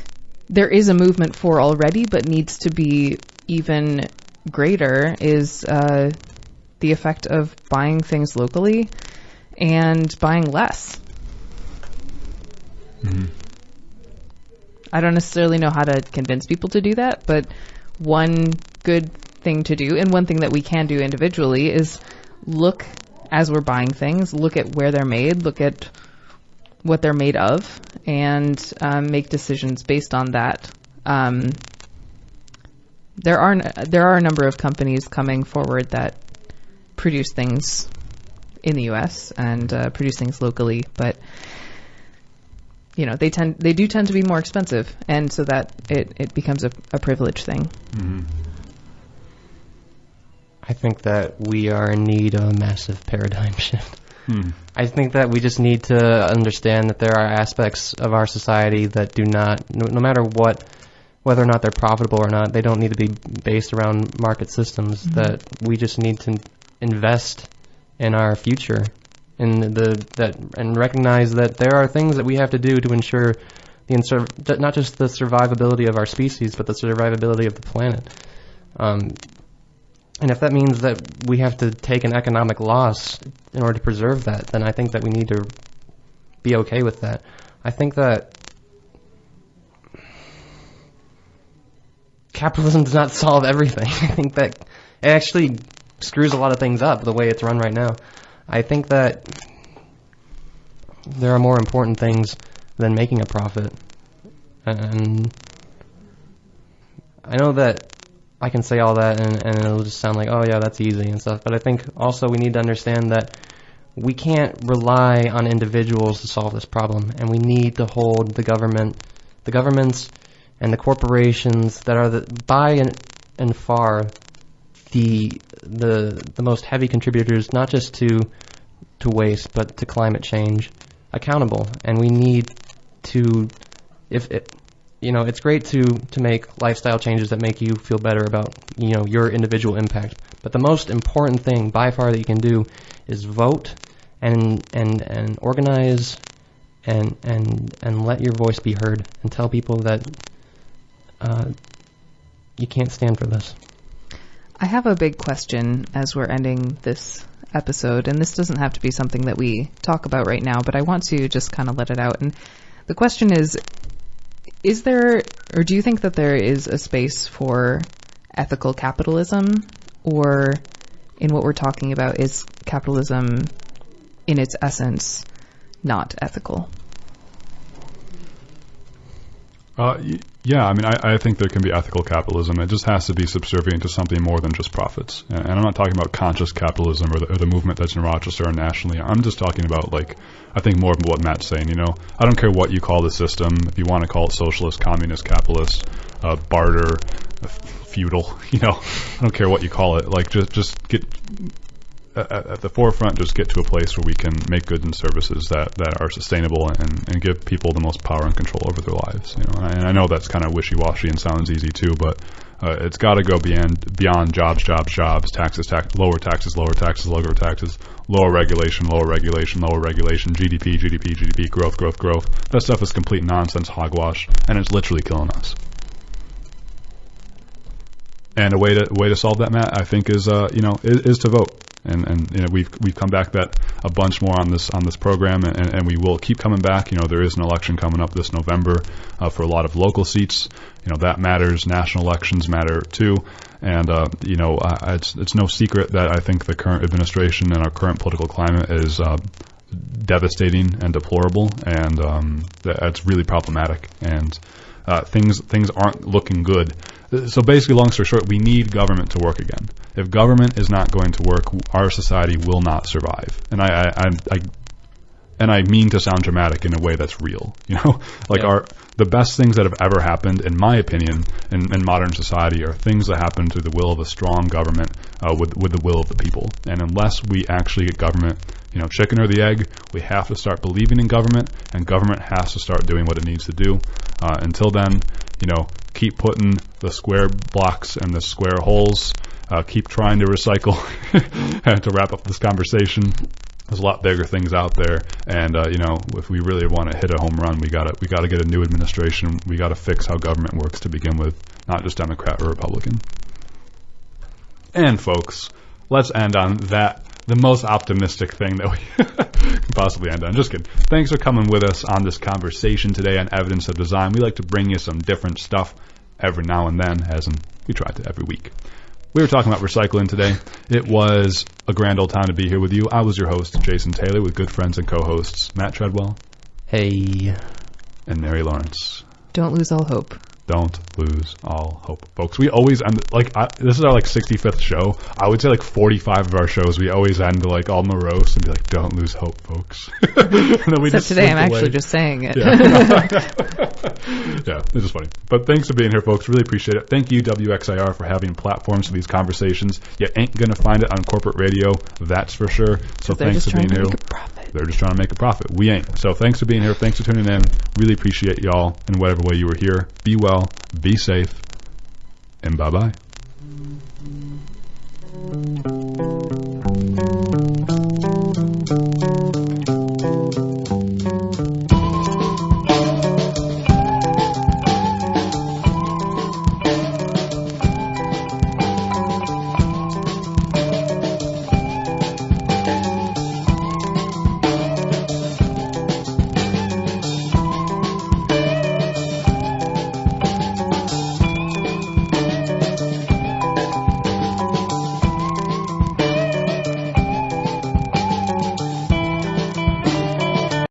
there is a movement for already, but needs to be even greater, is the effect of buying things locally and buying less. I don't necessarily know how to convince people to do that, but one good thing to do, and one thing that we can do individually, is look, as we're buying things, look at where they're made, look at what they're made of, and make decisions based on that. There are a number of companies coming forward that produce things in the U.S. and produce things locally, but they do tend to be more expensive, and so that it becomes a privilege thing. I think that we are in need of a massive paradigm shift. I think that we just need to understand that there are aspects of our society that do not, no matter whether or not they're profitable or not, they don't need to be based around market systems, that we just need to invest in our future and recognize that there are things that we have to do to ensure not just the survivability of our species, but the survivability of the planet. And if that means that we have to take an economic loss in order to preserve that, then I think that we need to be okay with that. I think that capitalism does not solve everything. I think that it actually screws a lot of things up the way it's run right now. I think that there are more important things than making a profit. And I know that I can say all that and it'll just sound like, oh yeah, that's easy and stuff. But I think also we need to understand that we can't rely on individuals to solve this problem, and we need to hold the governments and the corporations that are by and far the most heavy contributors, not just to waste, but to climate change, accountable. And we need to, it's great to make lifestyle changes that make you feel better about, your individual impact. But the most important thing by far that you can do is vote and organize and let your voice be heard, and tell people that you can't stand for this. I have a big question as we're ending this episode, and this doesn't have to be something that we talk about right now, but I want to just kind of let it out. And the question is there, or do you think that there is a space for ethical capitalism, or in what we're talking about, is capitalism in its essence not ethical? Yeah, I mean, I think there can be ethical capitalism. It just has to be subservient to something more than just profits. And I'm not talking about conscious capitalism or the movement that's in Rochester or nationally. I'm just talking about, I think more of what Matt's saying, I don't care what you call the system. If you want to call it socialist, communist, capitalist, barter, feudal, I don't care what you call it. Just get at the forefront, just get to a place where we can make goods and services that are sustainable and give people the most power and control over their lives. And I know that's kind of wishy-washy and sounds easy too, but it's got to go beyond jobs, taxes, lower taxes, lower regulation, GDP, growth. That stuff is complete nonsense, hogwash, and it's literally killing us. And a way to solve that, Matt, I think is to vote. And we've come back that a bunch more on this program, and we will keep coming back. There is an election coming up this November for a lot of local seats. That matters. National elections matter too. And it's no secret that I think the current administration and our current political climate is devastating and deplorable, and that's really problematic. And things aren't looking good. So basically, long story short, we need government to work again. If government is not going to work, our society will not survive. And I mean to sound dramatic in a way that's real. The best things that have ever happened, in my opinion, in modern society are things that happen through the will of a strong government with the will of the people. And unless we actually get government, chicken or the egg, we have to start believing in government, and government has to start doing what it needs to do. Until then, keep putting the square blocks and the square holes. Keep trying to recycle. And to wrap up this conversation, there's a lot bigger things out there, and if we really want to hit a home run, we gotta get a new administration. We gotta fix how government works to begin with, not just Democrat or Republican. And folks, let's end on that. The most optimistic thing that we can possibly end on. Just kidding. Thanks for coming with us on this conversation today on Evidence of Design. We like to bring you some different stuff every now and then, as in we try to every week. We were talking about recycling today. It was a grand old time to be here with you. I was your host, Jason Taylor, with good friends and co-hosts Matt Treadwell. Hey. And Mary Lawrence. Don't lose all hope. Don't lose all hope, folks. We always end, this is our 65th show. I would say 45 of our shows, we always end all morose and be like, don't lose hope, folks. And then we Except today I'm actually just saying it. Yeah. Yeah, it's just funny. But thanks for being here, folks. Really appreciate it. Thank you, WXIR, for having platforms for these conversations. You ain't going to find it on corporate radio, that's for sure. So thanks for being here. They're just trying to make a profit. We ain't. So thanks for being here. Thanks for tuning in. Really appreciate y'all in whatever way you were here. Be well, be safe, and bye-bye.